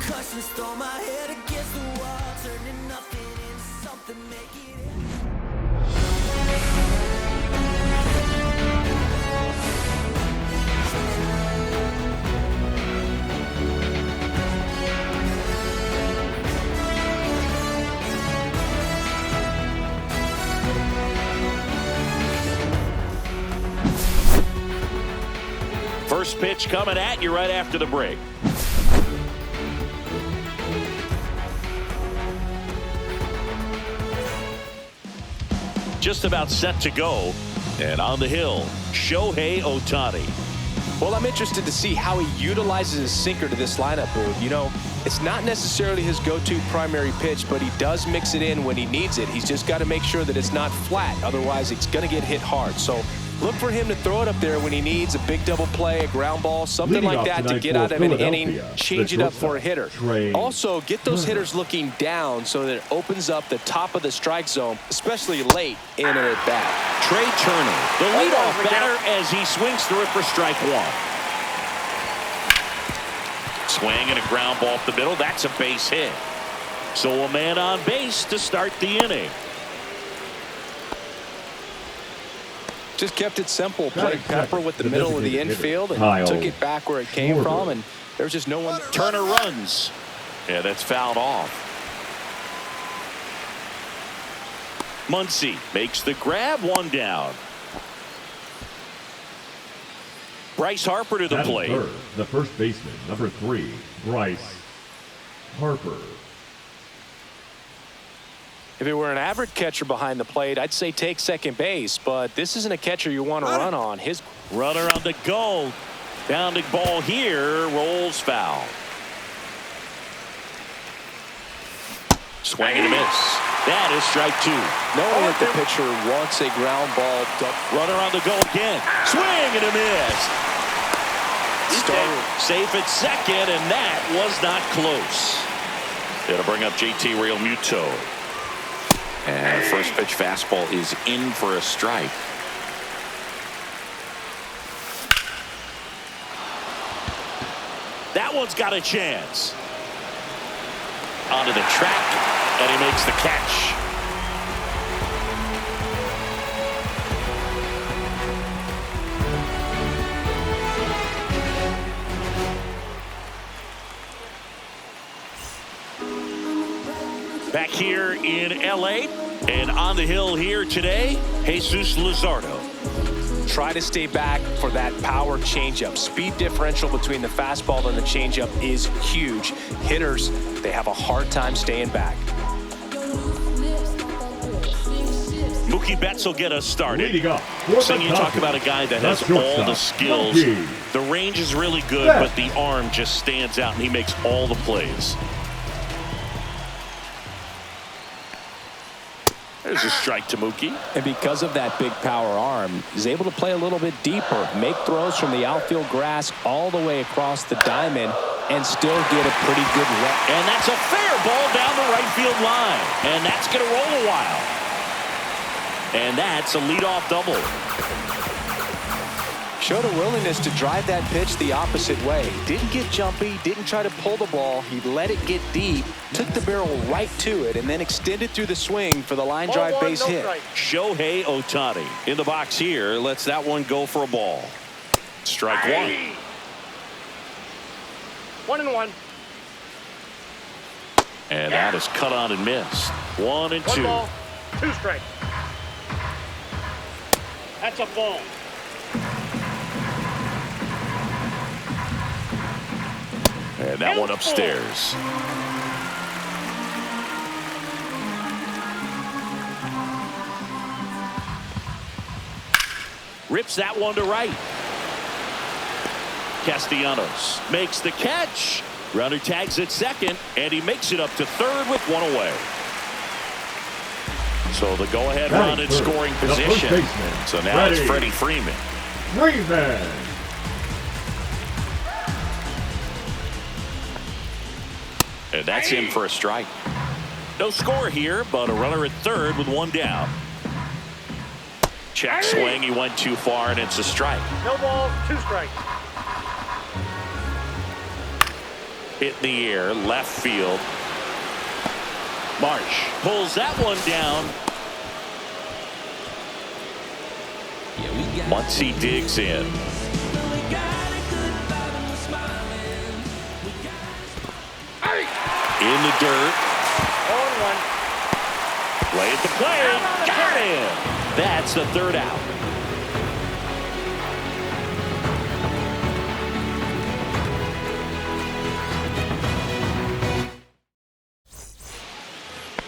Concussions, throw my head against the wall, turning nothing into something, make it end. First pitch coming at you right after the break. Just about set to go. And on the hill, Shohei Ohtani. Well, I'm interested to see how he utilizes his sinker to this lineup, Boog. You know, it's not necessarily his go-to primary pitch, but he does mix it in when he needs it. He's just got to make sure that it's not flat. Otherwise, it's going to get hit hard. So look for him to throw it up there when he needs a big double play, a ground ball, something like that to get out of an inning, change it up for a hitter. Also, get those hitters looking down so that it opens up the top of the strike zone, especially late in an at-bat. Trey Turner, the leadoff batter, as he swings through it for strike one. Swing and a ground ball up the middle. That's a base hit. So a man on base to start the inning. Just kept it simple, played Pepper with the middle of the infield and took it back where it came from, and there's just no one. Turner runs. Yeah, that's fouled off. Muncy makes the grab, one down. Bryce Harper to the plate. The first baseman, number 3, Bryce Harper. If it were an average catcher behind the plate, I'd say take second base, but this isn't a catcher you want to run on. His runner on the go. Bounding ball here, rolls foul. Swing and a miss. That is strike 2. Knowing that the pitcher wants a ground ball. Runner on the go again. Swing and a miss. Safe at second, and that was not close. It'll bring up JT Realmuto. And first pitch fastball is in for a strike. That one's got a chance. Onto the track, and he makes the catch. Back here in LA and on the hill here today, Jesus Luzardo. Try to stay back for that power changeup. Speed differential between the fastball and the changeup is huge. Hitters, they have a hard time staying back. Mookie Betts will get us started. So you talk about a guy that has all the skills. The range is really good, but the arm just stands out, and he makes all the plays. There's a strike to Mookie. And because of that big power arm, he's able to play a little bit deeper, make throws from the outfield grass all the way across the diamond, and still get a pretty good rep. And that's a fair ball down the right field line. And that's going to roll a while. And that's a leadoff double. Showed a willingness to drive that pitch the opposite way. Didn't get jumpy, didn't try to pull the ball. He let it get deep, took the barrel right to it, and then extended through the swing for the line drive base hit. Shohei Ohtani in the box here. Lets that one go for a ball. Strike 1. 1-1. And that is cut on and missed. 1-2. 1 ball, 2 strikes. That's a ball. And that one upstairs. Rips that one to right. Castellanos makes the catch. Runner tags at second, and he makes it up to third with one away. So the go-ahead run in scoring position. So now it's Freddie Freeman. And that's in for a strike. No score here, but a runner at third with one down. Check swing, he went too far, and it's a strike. No balls, 2 strikes. Hit in the air, left field. Marsh pulls that one down. Muncy digs in. In the dirt. 0-1. Play at the plate. Got him. That's the third out.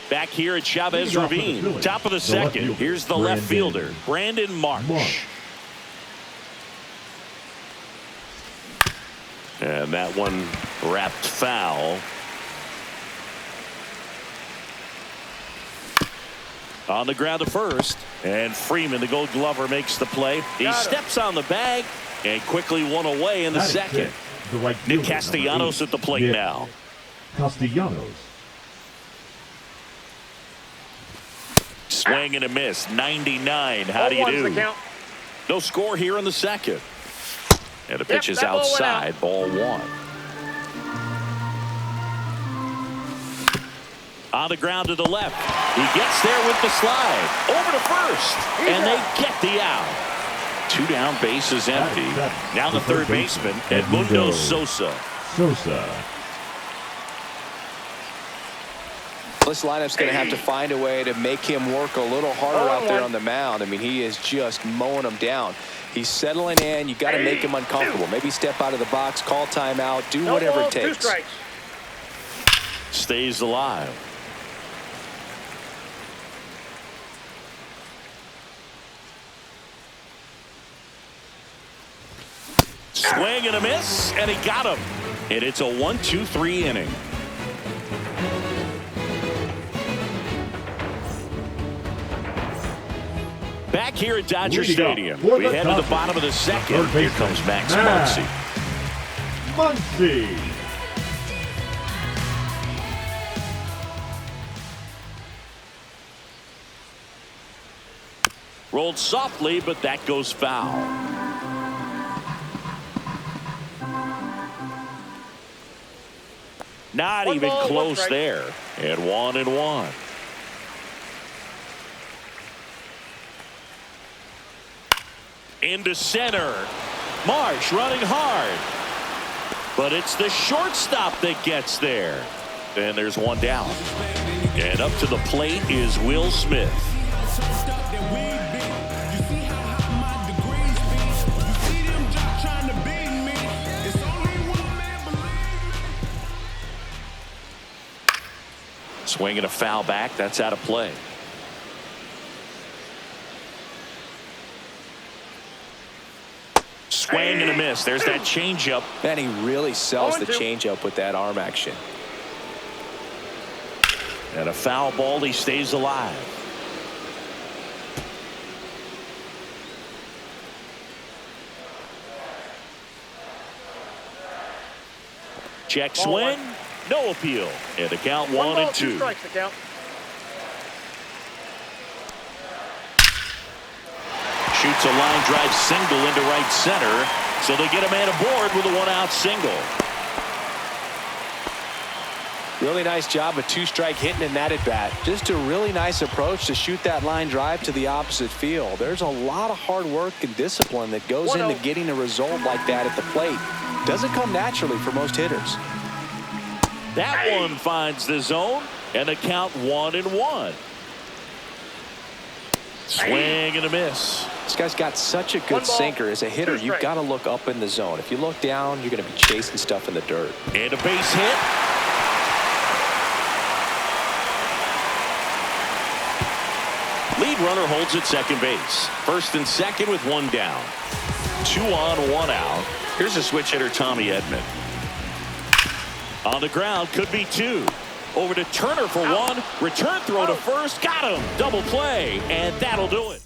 Back here at Chavez Ravine, top of the second. Here's the left fielder, Brandon Marsh. And that one wrapped foul. On the ground to first. And Freeman, the Gold Glover, makes the play. He steps on the bag and quickly one away in the second. Nick Castellanos at the plate now. Castellanos. Swing and a miss. 99. How do you do? No score here in the second. And the pitch is outside. Ball one. On the ground to the left. He gets there with the slide. Over to first. And they get the out. 2 down, base is empty. Now the third baseman, Edmundo Sosa. This lineup's going to have to find a way to make him work a little harder out there on the mound. I mean, he is just mowing them down. He's settling in. You got to make him uncomfortable. Maybe step out of the box, call timeout, do whatever it takes. 2 strikes. Stays alive. Swing and a miss, and he got him. And it's a 1-2-3 inning. Back here at Dodger Stadium, we head to the bottom of the second. Here comes Max Muncy. Rolled softly, but that goes foul. Not even close there. And 1-1. Into center. Marsh running hard. But it's the shortstop that gets there. And there's one down. And up to the plate is Will Smith. Swinging a foul back. That's out of play. Swing and a miss. There's that changeup. And he really sells the changeup with that arm action. And a foul ball. He stays alive. Check swing. No appeal. And the count 1-2. 2 strikes the count. Shoots a line drive single into right center. So they get a man aboard with a 1-out single. Really nice job of 2-strike hitting in that at bat. Just a really nice approach to shoot that line drive to the opposite field. There's a lot of hard work and discipline that goes into getting a result like that at the plate. Doesn't come naturally for most hitters. That one finds the zone, and the count 1-1. Swing and a miss. This guy's got such a good sinker. As a hitter, you've got to look up in the zone. If you look down, you're going to be chasing stuff in the dirt. And a base hit. Lead runner holds at second base. First and second with one down. 2 on, 1 out. Here's a switch hitter, Tommy Edman. On the ground, could be 2. Over to Turner for 1. Return throw to first. Got him. Double play. And that'll do it.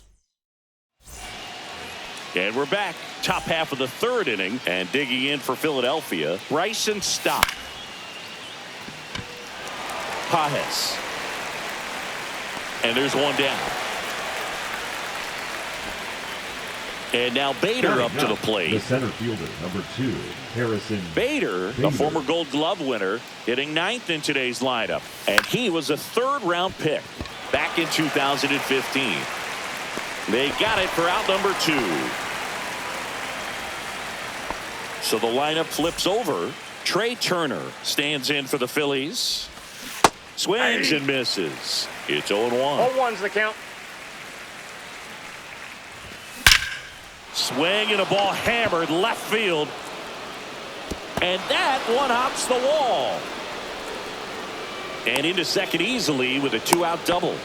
And we're back. Top half of the third inning. And digging in for Philadelphia, Bryson Stott. Pages. And there's one down. And now Bader up to the The plate. center fielder, number 2, Harrison. Bader, the former Gold Glove winner, hitting 9th in today's lineup. And he was a 3rd-round pick back in 2015. They got it for out number 2. So the lineup flips over. Trey Turner stands in for the Phillies. Swings and misses. It's 0-1. 0-1's the count. Swing and a ball hammered left field. And that one hops the wall. And into second easily with a 2-out double.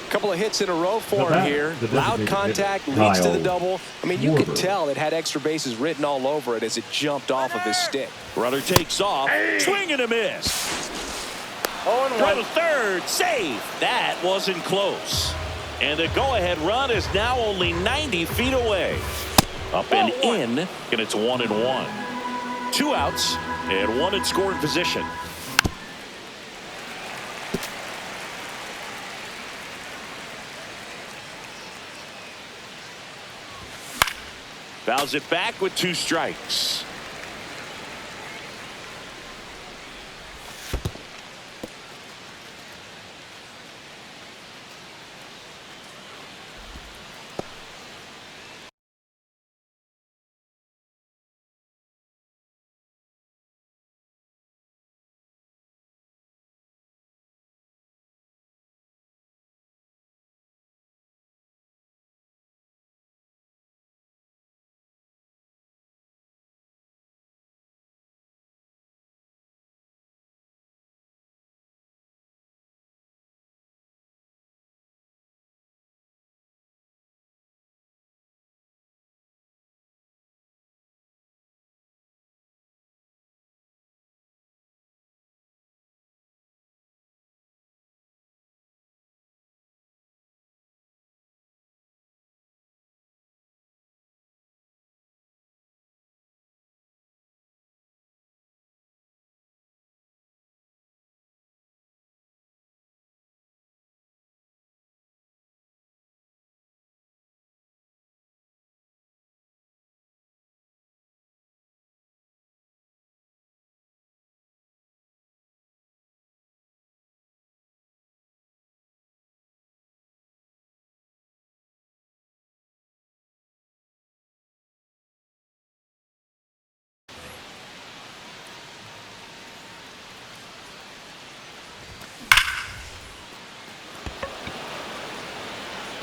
Couple of hits in a row for him here. Loud contact leads to the double. I mean, you could tell it had extra bases written all over it as it jumped off of his stick. Runner takes off. Swing and a miss. 0-1. Throw to third. Save. That wasn't close. And the go-ahead run is now only 90 feet away. Up and in, and it's 1-1. 2 outs and 1 in scoring position. Fouls it back with 2 strikes.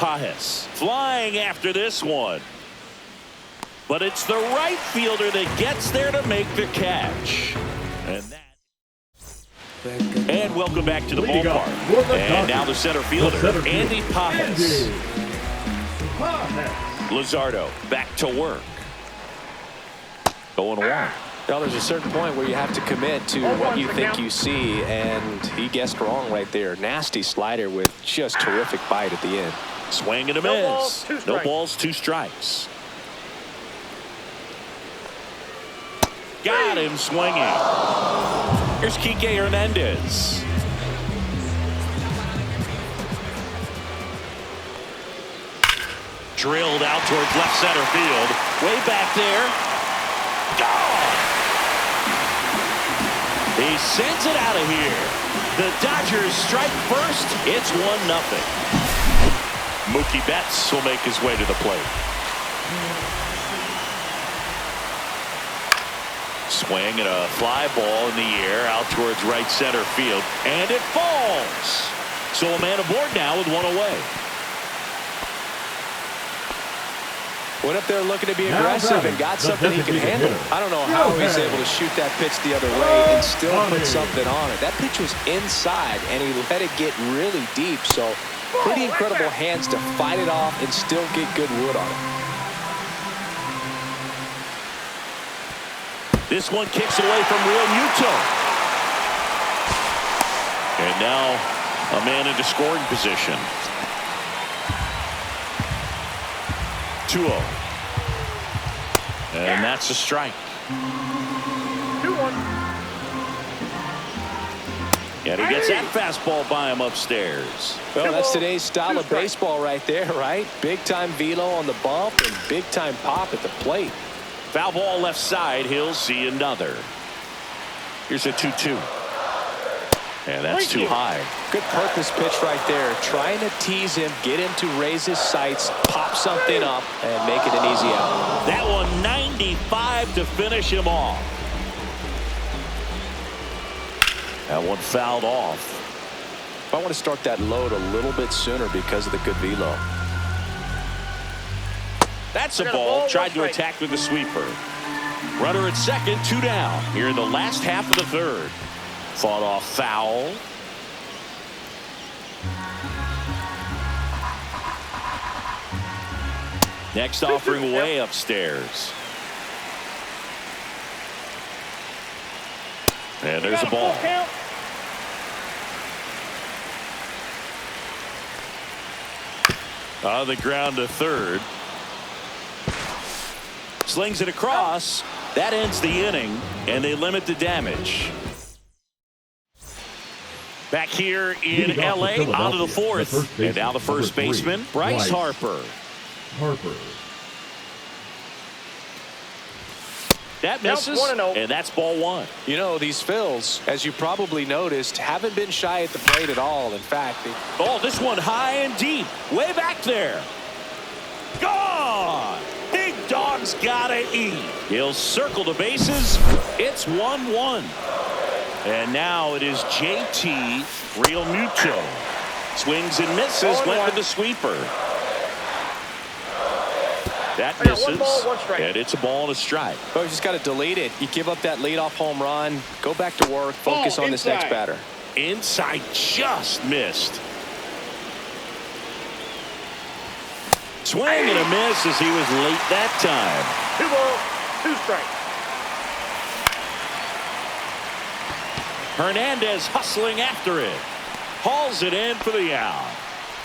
Pages flying after this one. But it's the right fielder that gets there to make the catch. And welcome back to the ballpark. And now the center fielder, Andy Pages. Luzardo back to work. 0-1. Well, there's a certain point where you have to commit to what you think you see, and he guessed wrong right there. Nasty slider with just terrific bite at the end. Swing and a miss. No balls, 2 strikes. Got him swinging. Here's Kike Hernandez. Drilled out towards left center field. Way back there. Gone. He sends it out of here. The Dodgers strike first. It's 1-0. Mookie Betts will make his way to the plate. Swing and a fly ball in the air out towards right center field. And it falls. So a man aboard now with 1 away. Went up there looking to be aggressive and got something he can handle. I don't know how he's able to shoot that pitch the other way and still put something on it. That pitch was inside, and he let it get really deep. So pretty incredible hands to fight it off and still get good wood on it. This one kicks away from Real Muto. And now a man into scoring position. 2-0. And that's a strike. 2-1. And he gets that fastball by him upstairs. Well, that's today's style of baseball right there, right? Big-time velo on the bump and big-time pop at the plate. Foul ball left side. He'll see another. Here's a 2-2. And that's too high. Good purpose pitch right there. Trying to tease him, get him to raise his sights, pop something up, and make it an easy out. That one 95 to finish him off. That one fouled off. I want to start that load a little bit sooner because of the good velo. That's a ball. Tried to attack with the sweeper. Runner at second, 2 down. Here in the last half of the third. Fought off foul. Next offering way upstairs. And there's a ball. On the ground to third. Slings it across. That ends the inning, and they limit the damage. Back here in L.A., on to the fourth. And now the first baseman, Bryce Harper. That misses, and that's ball one. You know, these Phils, as you probably noticed, haven't been shy at the plate at all. In fact, this one high and deep, way back there. Gone! Big dog's gotta eat. He'll circle the bases. It's 1-1. And now it is JT Realmuto. Swings and misses, went with the sweeper. That misses, and it's a ball and a strike. Well, you just got to delete it. You give up that leadoff home run, go back to work, focus on this next batter. Inside just missed. Swing and a miss as he was late that time. 2 balls, 2 strikes. Hernandez hustling after it. Hauls it in for the out.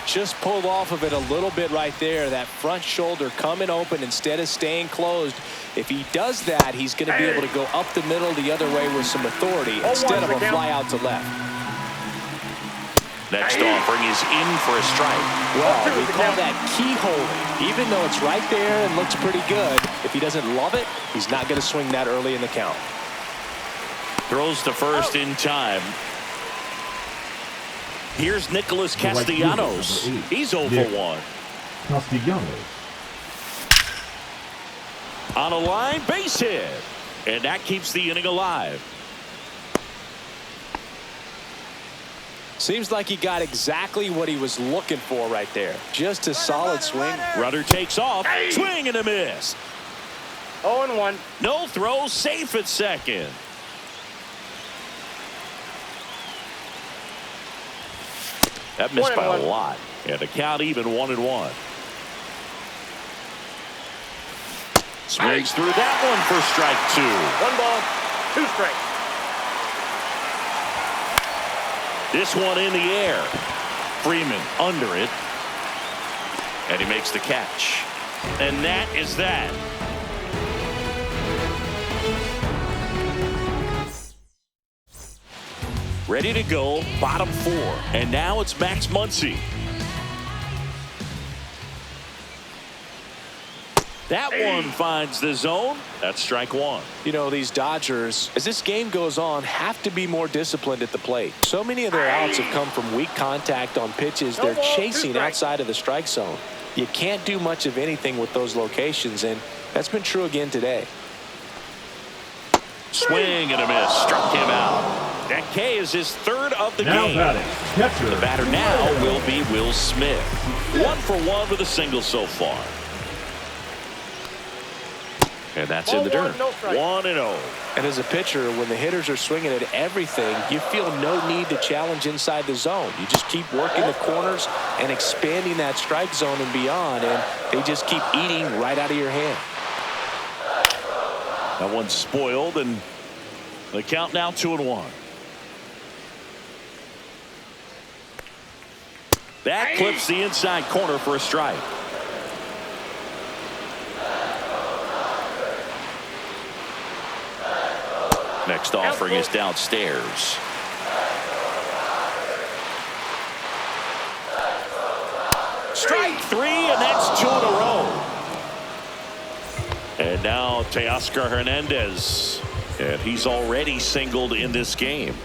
Just pulled off of it a little bit right there. That front shoulder coming open instead of staying closed. If he does that, he's going to be able to go up the middle the other way with some authority instead of a fly out to left. Next offering is in for a strike. Well, we call that keyholing. Even though it's right there and looks pretty good, if he doesn't love it, he's not going to swing that early in the count. Throws to first in time. Here's Nicholas Castellanos. He's 0 for 1. Castellanos. On a line, base hit. And that keeps the inning alive. Seems like he got exactly what he was looking for right there. Just a solid swing. Runner takes off. Swing and a miss. 0-1. No throw, safe at second. That missed by a lot. And the count even 1-1. Swings through that one for strike 2. 1 ball, 2 strikes. This one in the air. Freeman under it. And he makes the catch. And that is that. Ready to go, bottom 4. And now it's Max Muncy. That one finds the zone. That's strike 1. You know, these Dodgers, as this game goes on, have to be more disciplined at the plate. So many of their outs have come from weak contact on pitches they're chasing outside of the strike zone. You can't do much of anything with those locations, and that's been true again today. Swing and a miss. Struck him out. That K is his 3rd of the game. Catcher. The batter now will be Will Smith. 1 for 1 with a single so far. And that's in the dirt. 1-0. And as a pitcher, when the hitters are swinging at everything, you feel no need to challenge inside the zone. You just keep working the corners and expanding that strike zone and beyond, and they just keep eating right out of your hand. That one's spoiled, and the count now 2-1. That clips the inside corner for a strike. Next offering is downstairs. Strike three, and that's 2 in a row. And now Teoscar Hernandez. And he's already singled in this game.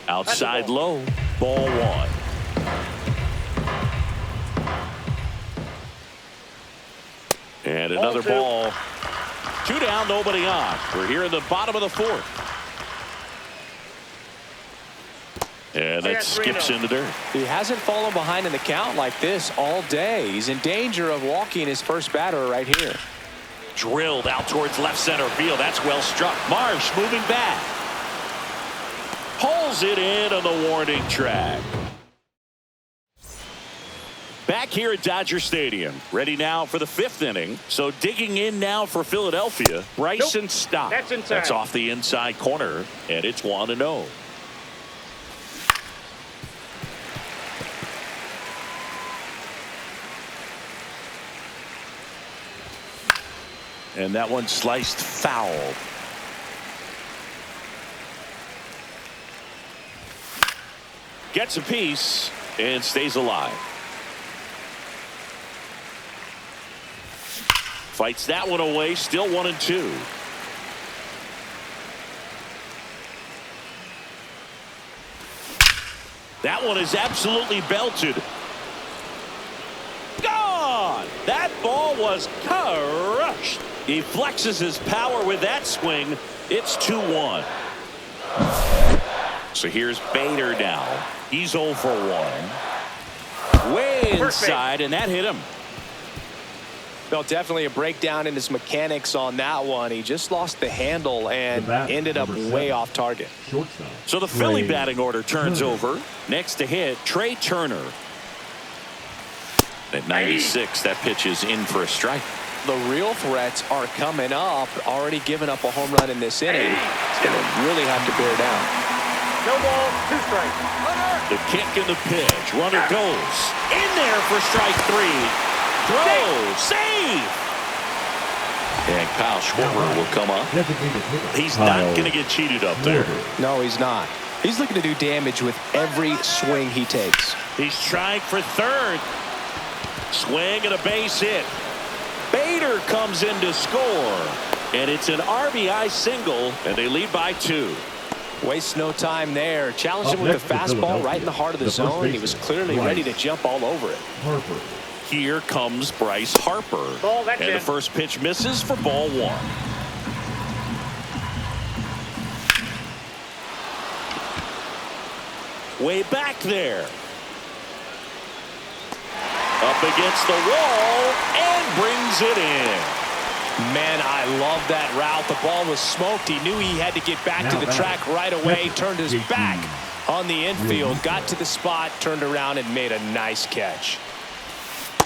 Outside low, ball 1. And another ball. 2 down, nobody on. We're here in the bottom of the 4th. And it skips into dirt. He hasn't fallen behind in the count like this all day. He's in danger of walking his first batter right here. Drilled out towards left center field. That's well struck. Marsh moving back. Pulls it in on the warning track. Back here at Dodger Stadium. Ready now for the 5th inning. So digging in now for Philadelphia. Bryson Stott. That's inside. That's off the inside corner. And it's 1-0. And that one sliced foul. Gets a piece and stays alive. Fights that one away. Still 1-2. That one is absolutely belted. Gone! That ball was crushed. He flexes his power with that swing. It's 2-1. So here's Bader now. He's 0 for 1. Way inside, and that hit him. Well, definitely a breakdown in his mechanics on that one. He just lost the handle and ended up way off target. So the Philly batting order turns over. Next to hit, Trey Turner. At 96, that pitch is in for a strike. The real threats are coming up. Already given up a home run in this inning. He's going to really have to bear down. No ball, 2 strikes. The kick and the pitch. Runner goes in there for strike 3. Throw, save. And Kyle Schwarber will come up. He's not going to get cheated up there. No, he's not. He's looking to do damage with every swing he takes. He's trying for 3rd. Swing and a base hit. Bader comes in to score, and it's an RBI single, and they lead by 2. Wastes no time there. Challenged him with the fastball right in the heart of the zone. He was clearly ready to jump all over it. Harper. Here comes Bryce Harper. And the first pitch misses for ball 1. Way back there. Up against the wall and brings it in. Man, I love that route. The ball was smoked. He knew he had to get back to the track right away. Turned his back on the infield. Got to the spot, turned around, and made a nice catch.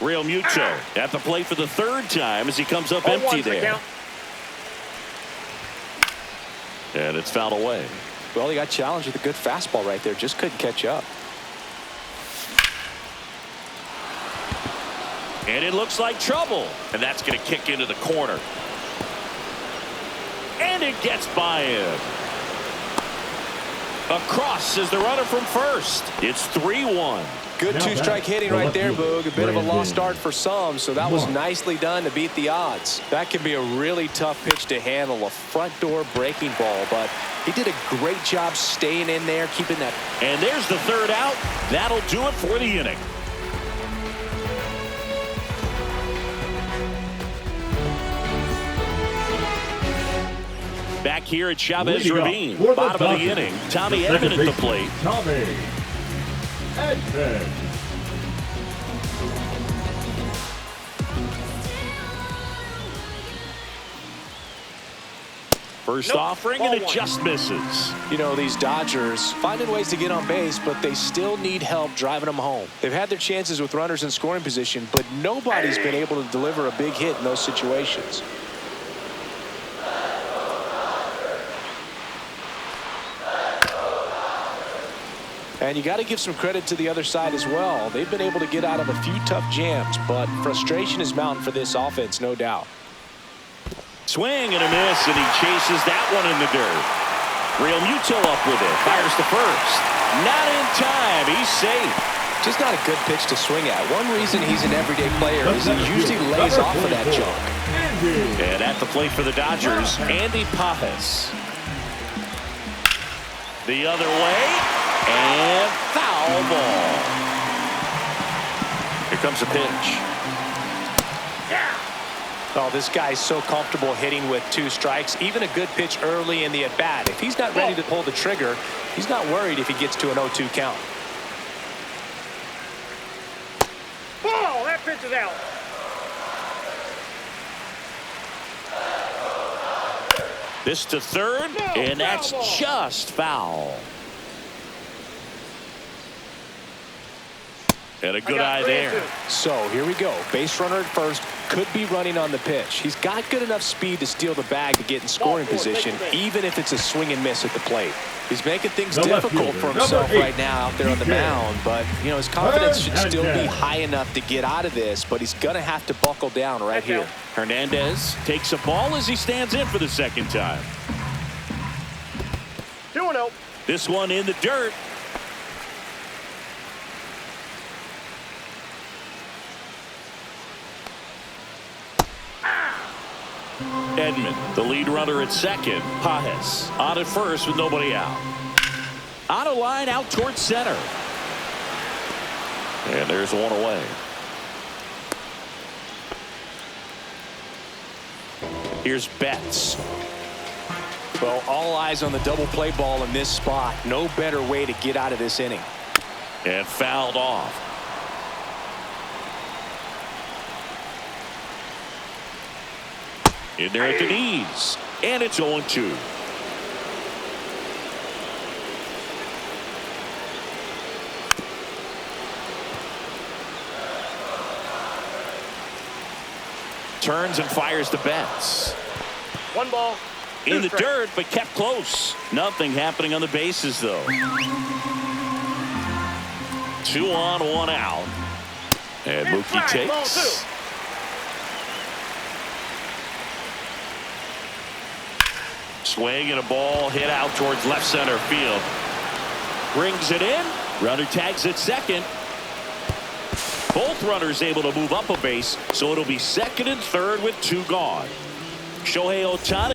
Real Muto at the plate for the 3rd time as he comes up empty there. And it's fouled away. Well, he got challenged with a good fastball right there. Just couldn't catch up. And it looks like trouble. And that's going to kick into the corner. And it gets by him. Across is the runner from first. It's 3-1. Good 2-strike hitting right there, Boog. A bit of a lost start for some, so that was nicely done to beat the odds. That can be a really tough pitch to handle, a front door breaking ball, but he did a great job staying in there, keeping that. And there's the 3rd out. That'll do it for the inning. Back here at Chavez Ravine, bottom of the inning. Tommy Edman at the plate. Tommy Edman. First offering, and it just misses. You know, these Dodgers finding ways to get on base, but they still need help driving them home. They've had their chances with runners in scoring position, but nobody's been able to deliver a big hit in those situations. And you got to give some credit to the other side as well. They've been able to get out of a few tough jams, but frustration is mounting for this offense, no doubt. Swing and a miss, and he chases that one in the dirt. Real Muto up with it. Fires to first. Not in time. He's safe. Just not a good pitch to swing at. One reason he's an everyday player is he usually lays off of that junk. And at the plate for the Dodgers, Andy Pages. The other way, and foul ball. Here comes a pitch. Oh, this guy's so comfortable hitting with 2 strikes. Even a good pitch early in the at-bat. If he's not ready to pull the trigger, he's not worried if he gets to an 0-2 count. Ball! That pitch is out. This to third, and that's just foul. And a good eye there. So here we go. Base runner at first. Could be running on the pitch. He's got good enough speed to steal the bag to get in scoring position, even if it's a swing and miss at the plate. He's making things difficult for himself right now out there on the mound, but you know his confidence should still be high enough to get out of this, but he's going to have to buckle down right here. Hernandez takes a ball as he stands in for the second time. 2-0. This one in the dirt. Edman, the lead runner at second. Pages on at first with nobody out. On a line out towards center. And there's one away. Here's Betts. Well, all eyes on the double play ball in this spot. No better way to get out of this inning. And fouled off. In there at the knees. And it's 0-2. Turns and fires the Betts. 1 ball. In the dirt, but kept close. Nothing happening on the bases, though. 2 on, 1 out. And Mookie takes. Swing and a ball hit out towards left center field. Brings it in. Runner tags at second. Both runners able to move up a base, so it'll be second and third with 2 gone. Shohei Ohtani.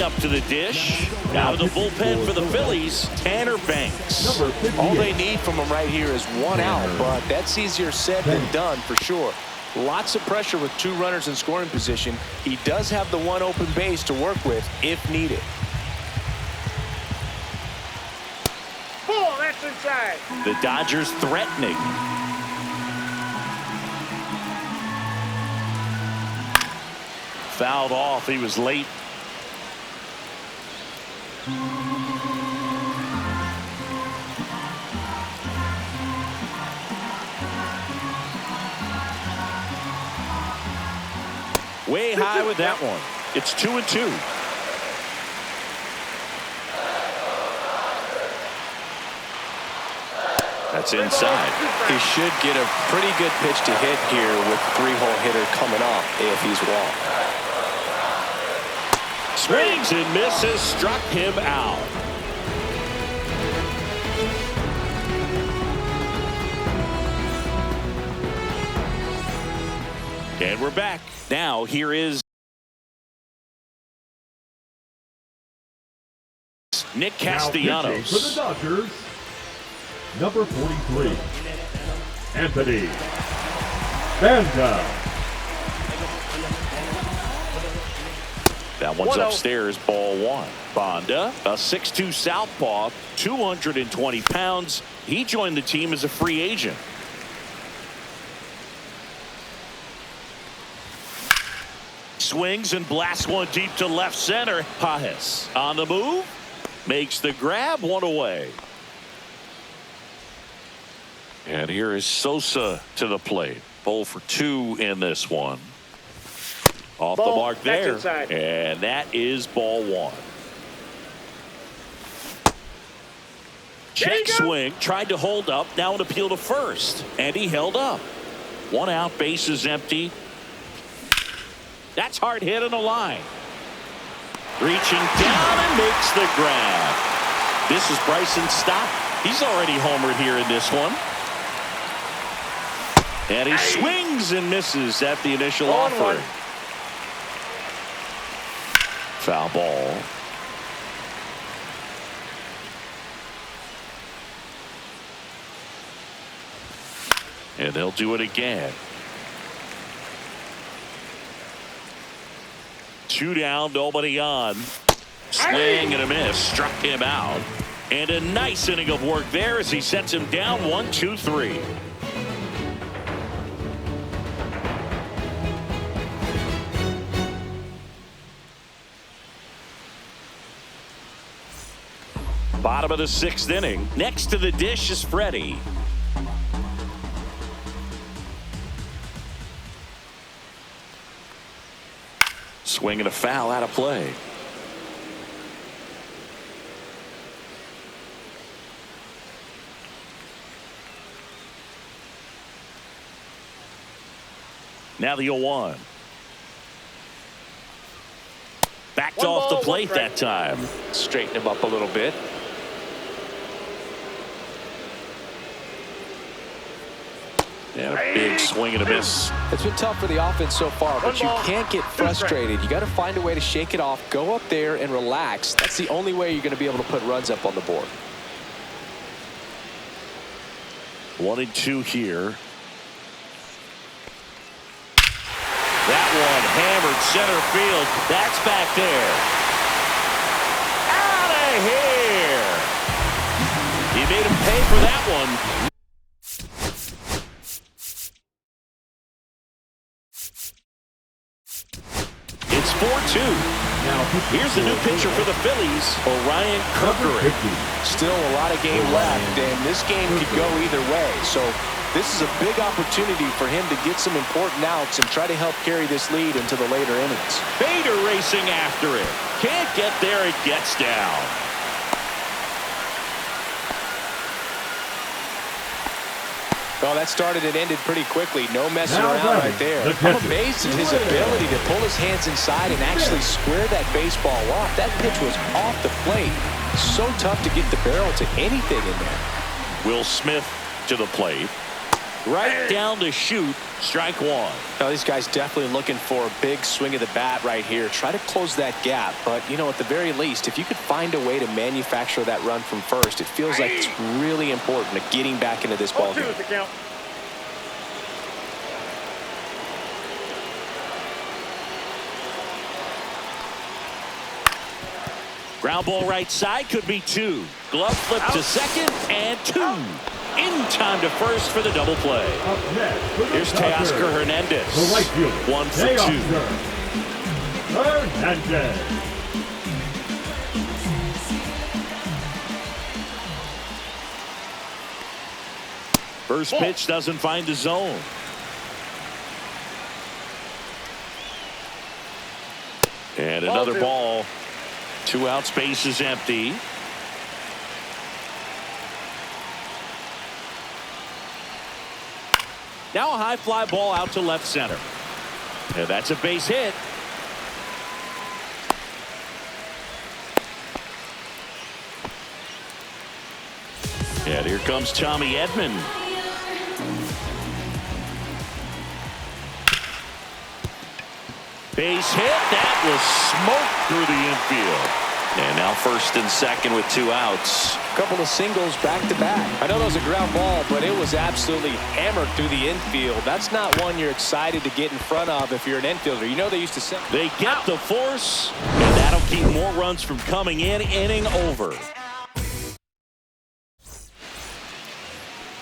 Up to the dish. Out of the bullpen for the Phillies, Tanner Banks. All they need from him right here is 1 out, but that's easier said than done for sure. Lots of pressure with 2 runners in scoring position. He does have the 1 open base to work with if needed. Ball, that's inside. The Dodgers threatening. Fouled off. He was late. Way high with that one. It's 2-2. That's inside. He should get a pretty good pitch to hit here with 3-hole hitter coming up if he's walked. Swings and misses, struck him out. And we're back. Now here is Nick Castellanos. For the Dodgers, number 43, Anthony Banda. That one's upstairs, ball 1. Banda, a 6'2 southpaw, 220 pounds. He joined the team as a free agent. Swings and blasts one deep to left center. Pages on the move. Makes the grab, 1 away. And here is Sosa to the plate. 0 for 2 in this one. Off the mark there. And that is ball 1. Check swing, tried to hold up, now an appeal to first, and he held up. 1 out, bases empty. That's hard hit on the line. Reaching down and makes the grab. This is Bryson Stott. He's already homered here in this one. And he swings and misses at the initial offering. Foul ball. And they'll do it again. 2 down, nobody on. Swing and a miss, struck him out. And a nice inning of work there as he sets him down 1-2-3. Bottom of the 6th inning. Next to the dish is Freddie. Swing and a foul out of play. Now the 0-1. Backed off the plate that time. Straighten him up a little bit. And a big swing and a miss. It's been tough for the offense so far, but you can't get frustrated. You got to find a way to shake it off, go up there and relax. That's the only way you're going to be able to put runs up on the board. 1-2 here. That one hammered center field. That's back there. Out of here. He made him pay for that one. It's 4-2. Here's the new pitcher for the Phillies, Orion Kerkering. Still a lot of game left, and this game could go either way. So this is a big opportunity for him to get some important outs and try to help carry this lead into the later innings. Bader racing after it. Can't get there. It gets down. Well, that started and ended pretty quickly. No messing around right there. I'm amazed at his ability to pull his hands inside and actually square that baseball off. That pitch was off the plate. So tough to get the barrel to anything in there. Will Smith to the plate. Right down to shoot. Strike 1. Now, these guys definitely looking for a big swing of the bat right here. Try to close that gap. But, you know, at the very least, if you could find a way to manufacture that run from first, it feels like it's really important to getting back into this ball game. Ground ball right side, could be 2. Glove flip to second and 2. In time to first for the double play. Here's Teoscar Hernandez. 1 for 2. Hernandez. First pitch doesn't find the zone. And another ball. 2 out, space is empty. Now a high fly ball out to left center. And that's a base hit. And here comes Tommy Edman. Base hit. That was smoked through the infield. And now first and second with 2 outs. Couple of singles back to back. I know that was a ground ball, but it was absolutely hammered through the infield. That's not one you're excited to get in front of if you're an infielder. You know they used to say they get the force, and that'll keep more runs from coming in. Inning over.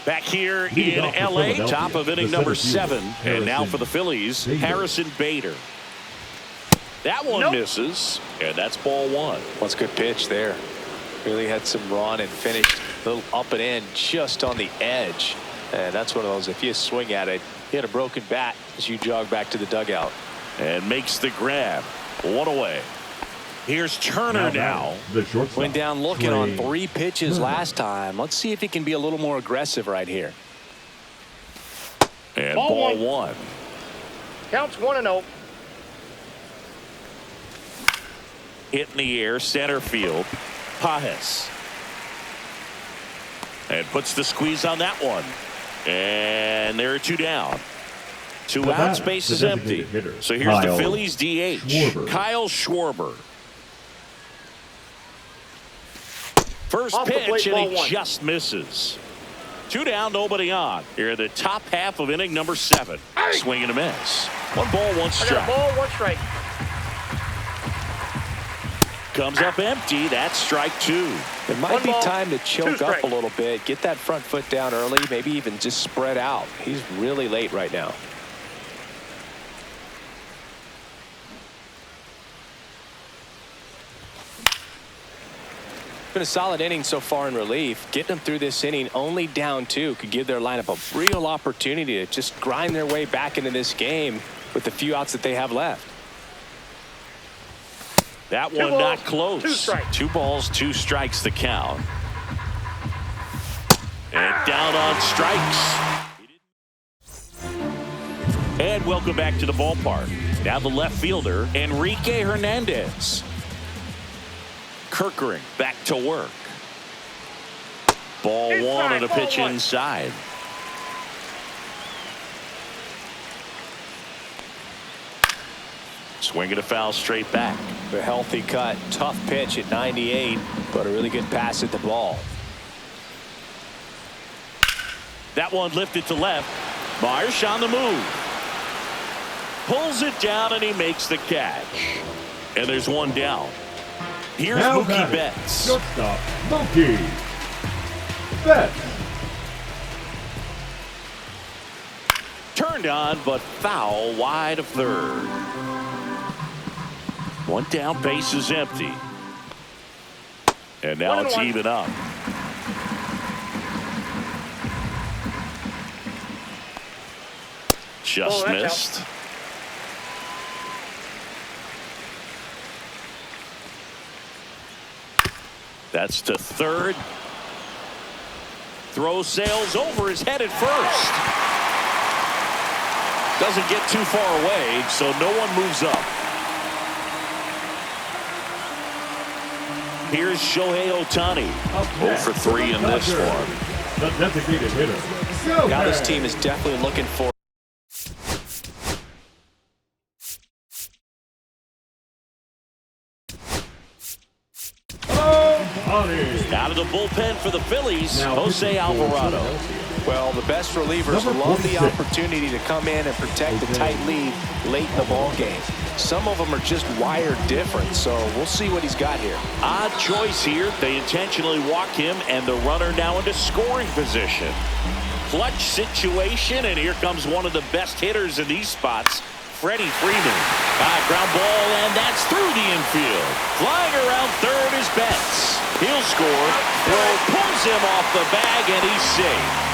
Back here in L.A., top of inning number 7. And now for the Phillies, Harrison Bader. That one misses, and that's ball 1. That's a good pitch there. Really had some run and finished a little up and in just on the edge. And that's one of those, if you swing at it, you had a broken bat as you jog back to the dugout. And makes the grab. 1 away. Here's Turner now. The shortstop. Went down looking on Trey 3 pitches Turner. last time. Let's see if he can be a little more aggressive right here. And Ball ball one. one. Counts 1-0. Hit in the air, center field. Pajes. And puts the squeeze on that one. And there are 2 down. 2 The out, batter, space the is empty. designated hitter, So here's the Kyle Phillies DH. Schwarber. Kyle Schwarber. First Off the pitch, plate, and ball he one. just misses. 2 down, nobody on. Here in the top half of inning number 7. Hey! Swing and a miss. 1 ball, 1 I got a strike. ball, 1 strike. Comes up empty. That's strike 2. It might 1 be ball, time to 2 choke up strikes. a little bit. Get that front foot down early. Maybe even just spread out. He's really late right now. Been a solid inning so far in relief. Getting them through this inning only down 2 could give their lineup a real opportunity to just grind their way back into this game with the few outs that they have left. That 2 one balls, not close. 2 strikes. 2 balls, 2 strikes the count. And down on strikes. And welcome back to the ballpark. Now the left fielder, Enrique Hernandez. Kerkering back to work. Ball Inside, 1 and a ball pitch 1. inside. Swing and a foul straight back. A healthy cut. Tough pitch at 98, but a really good pass at the ball. That one lifted to left. Marsh on the move. Pulls it down and he makes the catch. And there's 1 down. Here's Now Mookie batting, Betts. Shortstop. Mookie Betts. Turned on, but foul wide of third. 1 down, base is empty. And now 1 it's and 1. even up. Just Oh, that's missed. That's to third. Throw sails over his head at first. Doesn't get too far away, so no one moves up. Here's Shohei Ohtani. 0 for 3 in this one. The designated hitter. Now this team is definitely looking for Out of the bullpen for the Phillies, Now, Jose Alvarado. Well, the best relievers Number love the 46. opportunity to come in and protect a tight lead late in the ball game. Some of them are just wired different, so we'll see what he's got here. Odd choice here. They intentionally walk him and the runner now into scoring position. Clutch situation, and here comes one of the best hitters in these spots, Freddie Freeman. Ground ball, and that's through the infield. Flying around third is Betts. He'll score. Throw pulls him off the bag, and he's safe.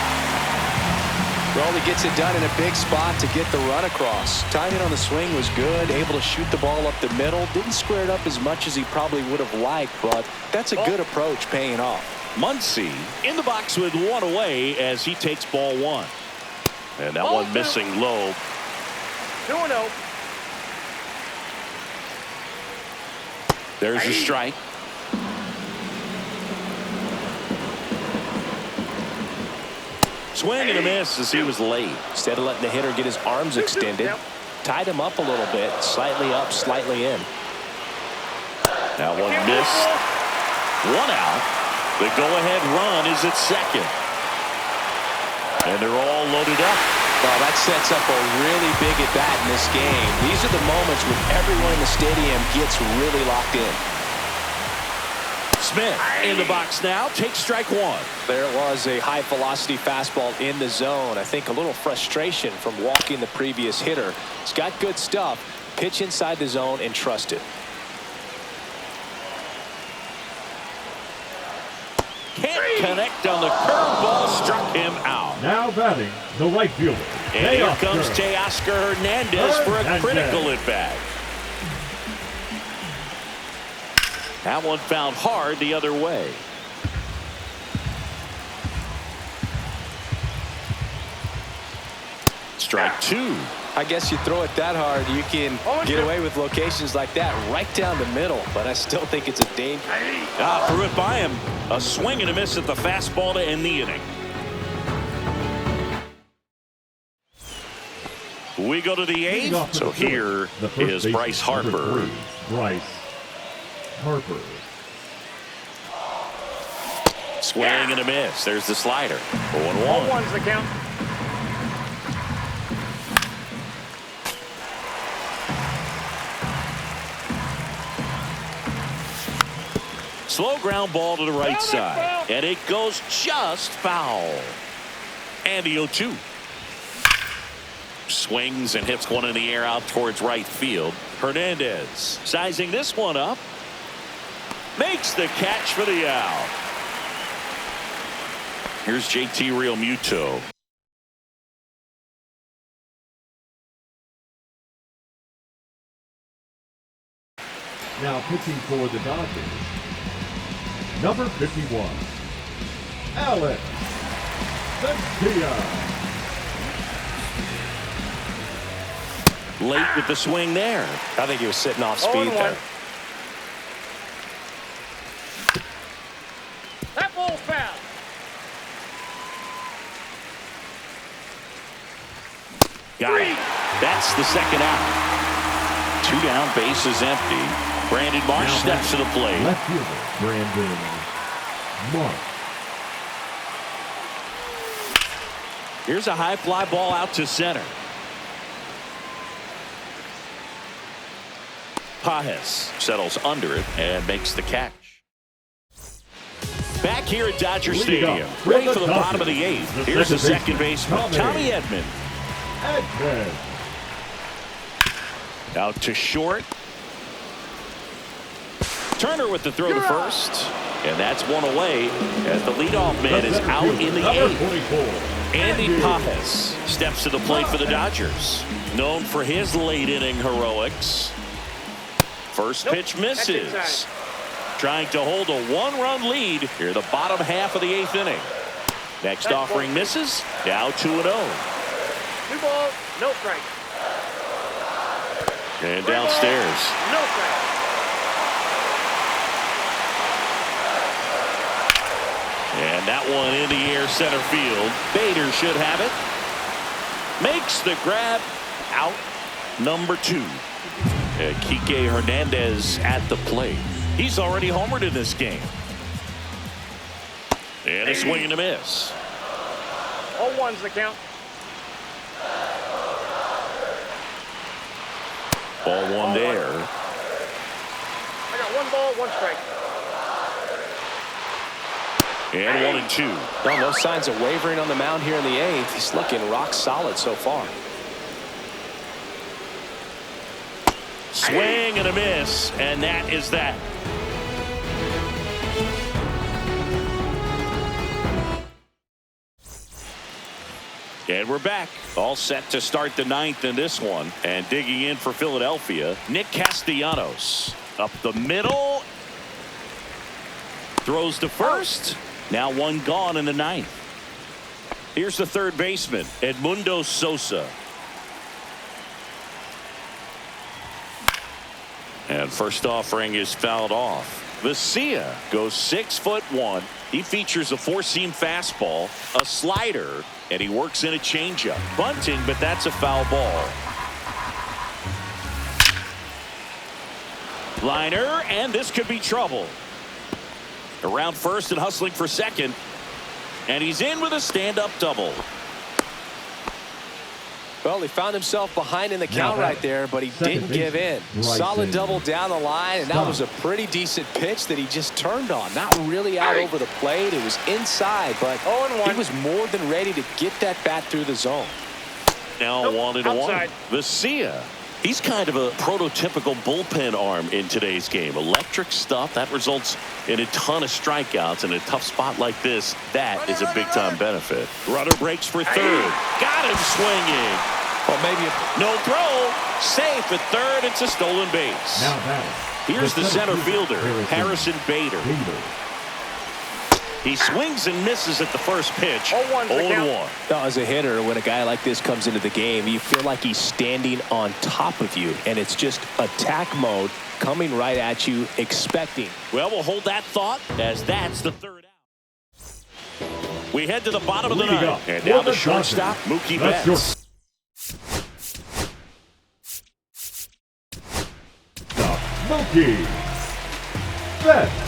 Well, he gets it done in a big spot to get the run across. Timing on the swing was good, able to shoot the ball up the middle. Didn't square it up as much as he probably would have liked, but that's a good approach paying off. Muncy in the box with 1 away as he takes ball 1. And that one missing low. 2-0. There's a strike. Swing and a miss as he was late. Instead of letting the hitter get his arms extended, Yep. tied him up a little bit, slightly up, slightly in. That one missed. 1 out. The go-ahead run is at second. And they're all loaded up. Well, that sets up a really big at-bat in this game. These are the moments when everyone in the stadium gets really locked in. Smith in the box now. Takes strike 1. There was a high-velocity fastball in the zone. I think a little frustration from walking the previous hitter. He's got good stuff. Pitch inside the zone and trust it. Can't connect on the curveball. Struck him out. Now batting, the right fielder. And here Teoscar. comes Teoscar Hernandez for a Hernandez. critical at bat. That one fouled hard the other way. Strike two. I guess you throw it that hard, you can get away with locations like that right down the middle, but I still think it's a danger. Threw it by him. A swing and a miss at the fastball to end the inning. We go to the eighth. So here is Bryce Harper. Bryce Harper. Swing and a miss. There's the slider. 0-1. 1's the count. Slow ground ball to the right side. And it goes just foul. And the 0-2. Swings and hits one in the air out towards right field. Hernandez sizing this one up. Makes the catch for the out. Here's JT Realmuto. Now pitching for the Dodgers, number 51, Alex Vencia. Late with the swing there. I think he was sitting off speed there. That ball's foul. Got it. That's the second out. 2 down, bases empty. Brandon Marsh steps to the plate. Left fielder Brandon Marsh. Here's a high fly ball out to center. Pages settles under it and makes the catch. Back here at Dodger Stadium, ready for the bottom of the eighth. Here's the second baseman, Tommy Edman. Out to short. Turner with the throw to first. And that's one away as the leadoff man is out in the eighth. Andy Pages steps to the plate for the Dodgers. Known for his late inning heroics. First pitch misses. Trying to hold a 1-run lead here the bottom half of the eighth inning. Next offering misses. Now 2-0. 2 balls, no strike. And downstairs. No strike. And that one in the air center field. Bader should have it. Makes the grab. Out number 2. Kike Hernandez at the plate. He's already homered in this game. And a swing and a miss. 0-1's the count. Ball 1 there. I got 1 ball, 1 strike. And 1-2. Well, no signs of wavering on the mound here in the eighth. He's looking rock solid so far. Swing and a miss, and that is that. And we're back, all set to start the ninth in this one. And digging in for Philadelphia, Nick Castellanos. Up the middle. Throws to first. Now 1 gone in the ninth. Here's the third baseman, Edmundo Sosa. And first offering is fouled off. Vencia goes 6'1". He features a 4-seam fastball, a slider, and he works in a changeup. Bunting, but that's a foul ball. Liner, and this could be trouble. Around first and hustling for second. And he's in with a stand-up double. Well, he found himself behind in the count right there, but he didn't give in. Solid double down the line, and that was a pretty decent pitch that he just turned on. Not really out over the plate. It was inside, but he was more than ready to get that bat through the zone. Now 1-1. Vencia. He's kind of a prototypical bullpen arm in today's game. Electric stuff that results in a ton of strikeouts in a tough spot like this. That is a big-time benefit. Runner breaks for third. Got him swinging. Well, maybe no throw. Safe at third. It's a stolen base. Now batting, Here's the center fielder, Harrison Bader. He swings and misses at the first pitch. 0-1. As a hitter, when a guy like this comes into the game, you feel like he's standing on top of you, and it's just attack mode coming right at you, expecting. Well, we'll hold that thought as that's the third out. We head to the bottom of the ninth, and now the shortstop, Mookie Betts. Mookie Betts.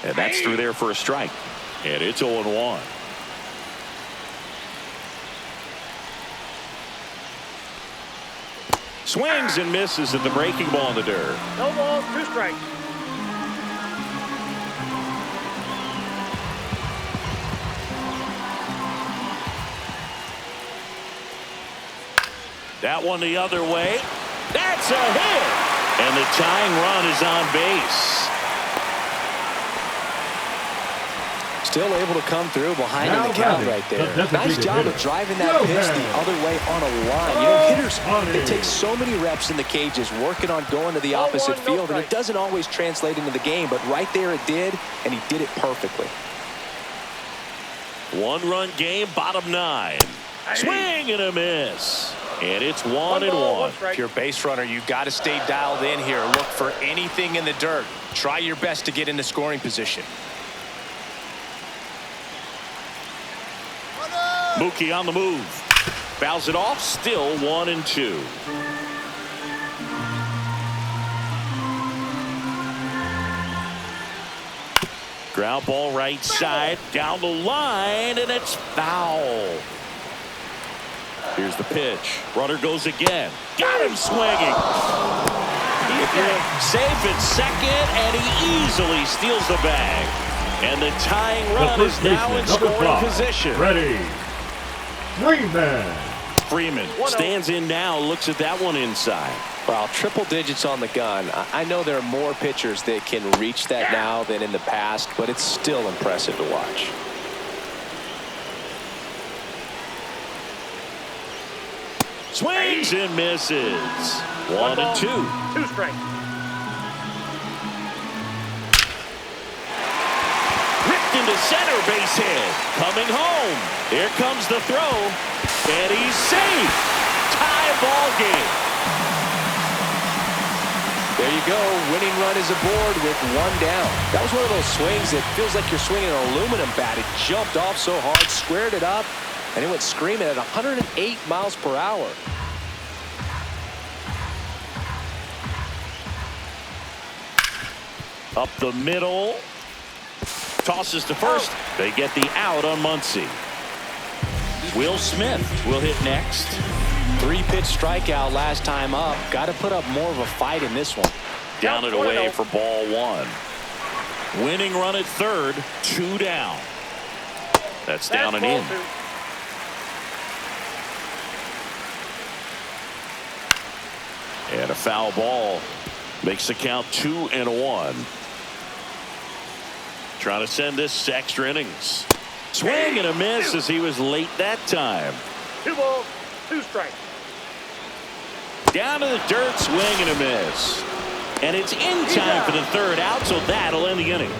And that's through there for a strike. And it's 0-1. Swings and misses at the breaking ball in the dirt. No ball, 2 strikes. That one the other way. That's a hit. And the tying run is on base. Still able to come through behind in the count right there. Nice job of driving that pitch the other way on a line. You know, hitters, they take so many reps in the cages working on going to the opposite field, and it doesn't always translate into the game, but right there it did, and he did it perfectly. 1-run game, bottom 9. Swing and a miss. And it's 1-1. If you're a base runner, you've got to stay dialed in here. Look for anything in the dirt. Try your best to get into scoring position. Mookie on the move. Fouls it off. Still 1-2. Ground ball right side. Down the line. And it's foul. Here's the pitch. Runner goes again. Got him swinging. Safe at second. And he easily steals the bag. And the tying run is now in scoring position. Ready. Freeman stands in now, looks at that one inside. Well, triple digits on the gun. I know there are more pitchers that can reach that now than in the past, but it's still impressive to watch. Swings and misses. 1-2. 2 strikes. Into center, base hit. Coming home. Here comes the throw. And he's safe. Tie ball game. There you go. Winning run is aboard with 1 down. That was one of those swings that feels like you're swinging an aluminum bat. It jumped off so hard, squared it up, and it went screaming at 108 miles per hour. Up the middle. Tosses to first. They get the out on Muncy. Will Smith will hit next. 3-pitch strikeout last time up. Got to put up more of a fight in this one. Down and away for ball 1. Winning run at third. 2 down. That's down and in. And a foul ball makes the count 2-1. Trying to send this to extra innings. Swing and a miss as he was late that time. 2 balls, 2 strikes. Down to the dirt, swing and a miss. And it's in time for the third out, so that'll end the inning.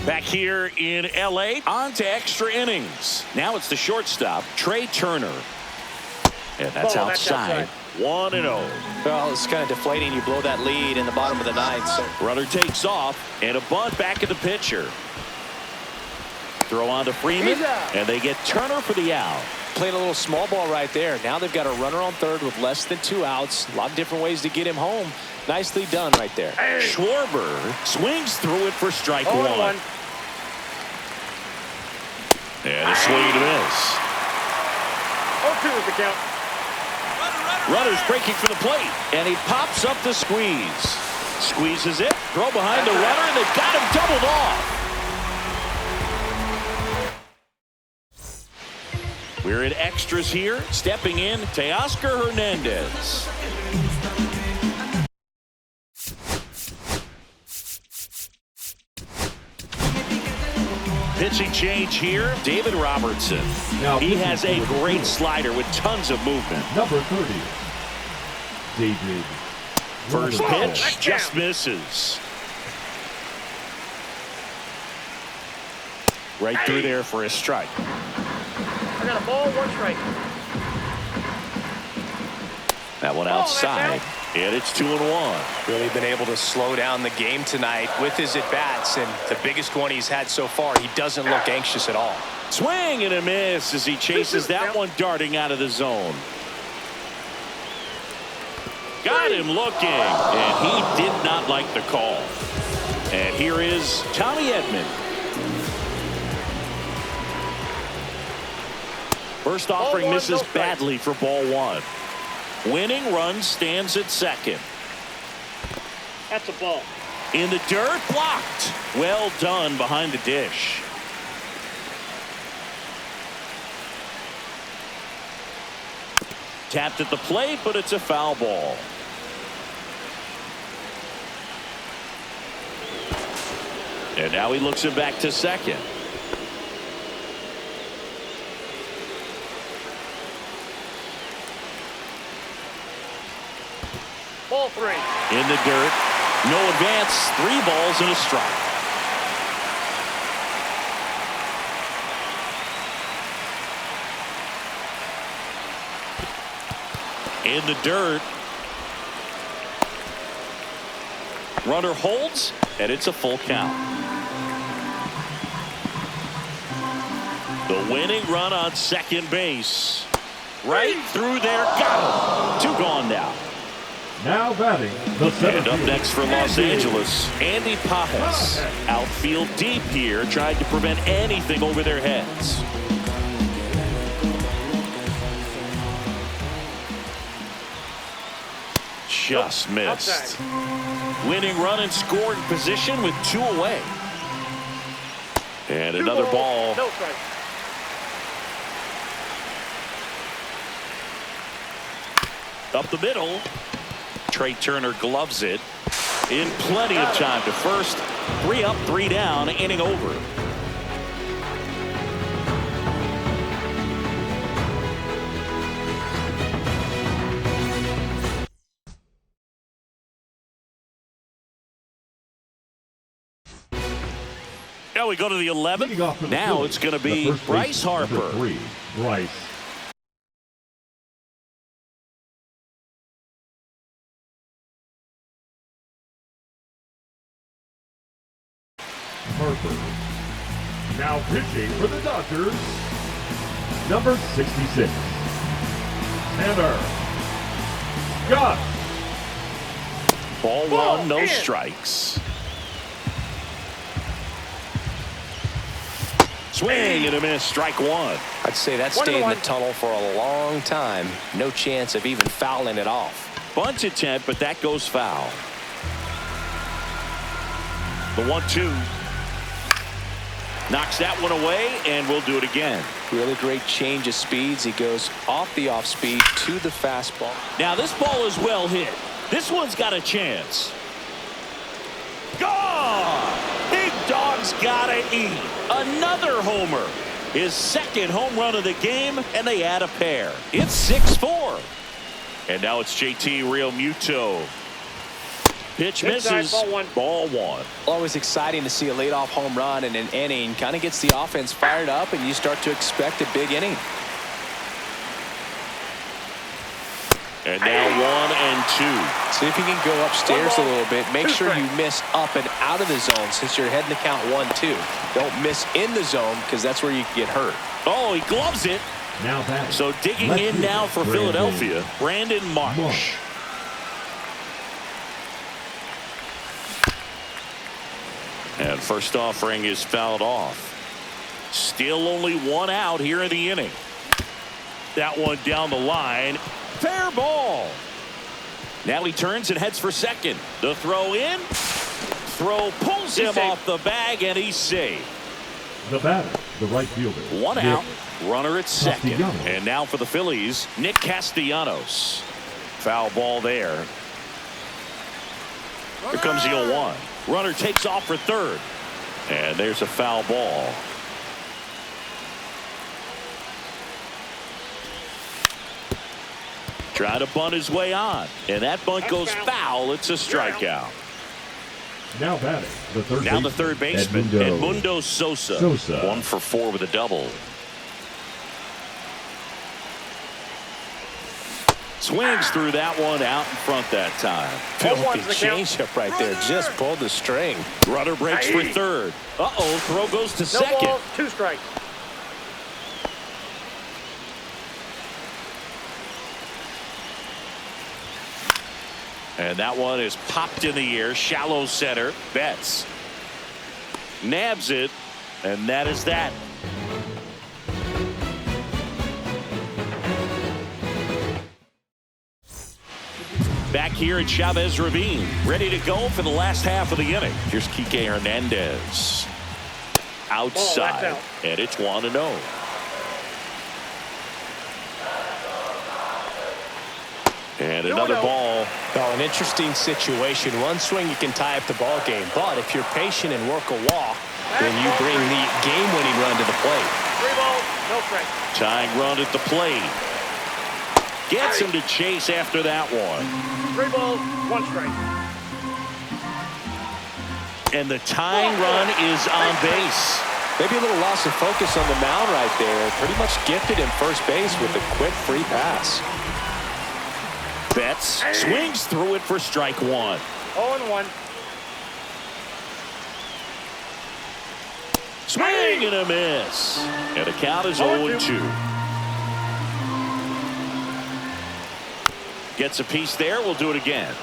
Back here in L.A., on to extra innings. Now it's the shortstop, Trey Turner. And that's outside. 1-0. Well, it's kind of deflating. You blow that lead in the bottom of the ninth. So. Runner takes off, and a bunt back at the pitcher. Throw on to Freeman, and they get Turner for the out. Playing a little small ball right there. Now they've got a runner on third with less than 2 outs. A lot of different ways to get him home. Nicely done right there. Schwarber swings through it for strike 1. And a swing and a miss. 0-2 is the count. Runner's breaking for the plate, and he pops up the squeeze. Squeezes it, throw behind the runner, and they've got him doubled off. We're at extras here. Stepping in, Teoscar Hernandez. Pitching change here, David Robertson. Now, He pitching has a for the great Phillies. slider with tons of movement. Number 30, David. First Robertson. pitch just misses. Right through there for a strike. I got a ball, 1 strike. That one outside, and it's 2-1. Really been able to slow down the game tonight with his at-bats, and the biggest one he's had so far, he doesn't look anxious at all. Swing and a miss as he chases that one darting out of the zone. Got him looking, and he did not like the call. And here is Tommy Edman. First offering misses badly for ball 1. Winning run stands at second. That's a ball. In the dirt, blocked. Well done behind the dish. Tapped at the plate, but it's a foul ball. And now he looks it back to second. Ball 3. In the dirt. No advance. 3 balls and a strike. In the dirt. Runner holds, and it's a full count. The winning run on second base. Right through there. Got him. 2 gone now. Now batting the center And up fielder, next for Los Angeles, Andy Pajas. Outfield deep here, tried to prevent anything over their heads. Just missed. Winning run in scoring position with 2 away. And another ball. No strike. Up the middle. Trey Turner gloves it. In plenty of time to first. 3 up, 3 down, inning over. Now we go to the leading off 11th. for the Now Phillies, it's going to the be first Bryce baseman, number Harper. 3, Bryce Harper. Now pitching for the Dodgers, number 66, Tanner Scott. Ball 1, no strikes. Swing and a miss, strike 1. I'd say that stayed in the tunnel for a long time. No chance of even fouling it off. Bunch attempt, but that goes foul. The 1-2. Knocks that one away, and we'll do it again. Really great change of speeds. He goes off the off speed to the fastball. Now this ball is well hit. This one's got a chance. Gone! Big Dog's gotta eat. Another homer. His second home run of the game, and they add a pair. It's 6-4. And now it's JT Realmuto. Pitch misses. Ball 1. Always exciting to see a leadoff home run in an inning. Kind of gets the offense fired up, and you start to expect a big inning. And now 1-2. See if you can go upstairs a little bit. Make sure you miss up and out of the zone since you're heading to count 1-2. Don't miss in the zone because that's where you can get hurt. Oh, he gloves it. Now batting. So digging left in fielder, now for Philadelphia, Brandon Marsh. And first offering is fouled off. Still only 1 out here in the inning. That one down the line. Fair ball. Now he turns and heads for second. The throw in. Throw pulls him off the bag, and he's safe. The batter, the right fielder, 1 Nick out. Runner at second. Castellanos. And now for the Phillies, Nick Castellanos. Foul ball there. Here comes the 0-1. Runner takes off for third. And there's a foul ball. Trying to bunt his way on. And that bunt goes foul. It's a strikeout. Now batting, the third baseman, Edmundo Sosa. 1 for 4 with a double. Swings through that one out in front that time. Filthy changeup right there. Just pulled the string. Runner breaks for third. Uh-oh, throw goes to second. No balls, 2 strikes. And that one is popped in the air. Shallow center. Betts nabs it. And that is that. Back here at Chavez Ravine. Ready to go for the last half of the inning. Here's Kike Hernandez. Outside. And it's 1-0. And another ball. Well, an interesting situation. One swing you can tie up the ball game, but if you're patient and work a walk, then you bring the game-winning run to the plate. 3 balls, no strikes. Tying run at the plate. Gets him to chase after that one. 3 balls, 1 strike. And the tying run is on base. Maybe a little loss of focus on the mound right there. Pretty much gifted him first base with a quick free pass. Betts swings through it for strike 1. 0-1. Swing and a miss. And the count is 0-2. Gets a piece there. We'll do it again.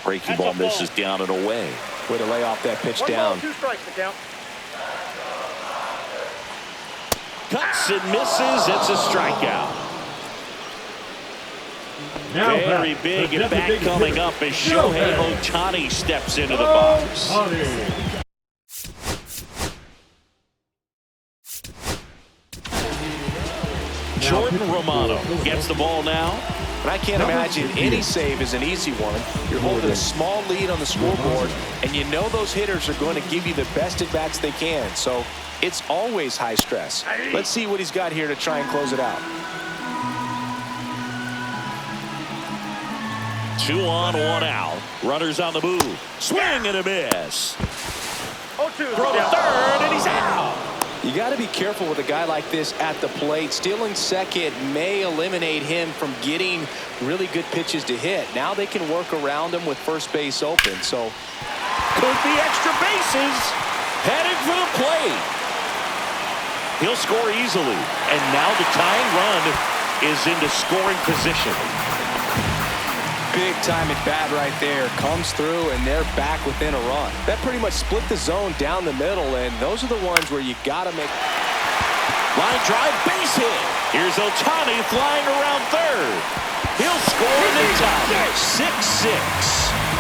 Breaking ball misses down and away. Way to lay off that pitch 1 down. ball, 2 strikes to count. Cuts and misses. It's a strikeout. Now Very big at bat coming up as Shohei Ohtani steps into the box. Jordan Romano gets the ball now. And I can't imagine any save is an easy one. You're holding a small lead on the scoreboard, and you know those hitters are going to give you the best at-bats they can. So it's always high stress. Let's see what he's got here to try and close it out. 2 on, 1 out. Runners on the move. Swing and a miss. 0-2. Throw to third, and he's out. You got to be careful with a guy like this at the plate. Stealing second may eliminate him from getting really good pitches to hit. Now they can work around him with first base open. So could be extra bases. Headed for the plate. He'll score easily. And now the tying run is into scoring position. Big time at bat right there. Comes through, and they're back within a run. That pretty much split the zone down the middle, and those are the ones where you got to make. Line drive, base hit. Here's Ohtani flying around third. He'll score in the top. 6-6.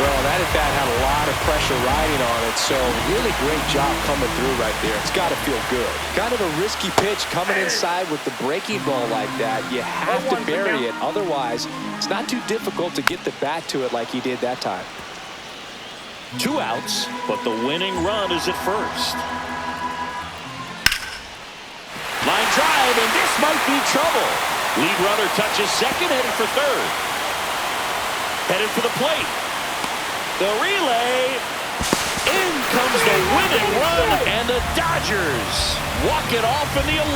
Well, that at bat had a lot of pressure riding on it, so really great job coming through right there. It's got to feel good. Kind of a risky pitch coming inside with the breaking ball like that. You have to bury it. Otherwise, it's not too difficult to get the bat to it like he did that time. 2 outs, but the winning run is at first. Line drive, and this might be trouble. Lead runner touches second, headed for third. Headed for the plate. The relay. In comes the winning run, and the Dodgers walk it off in the 11th.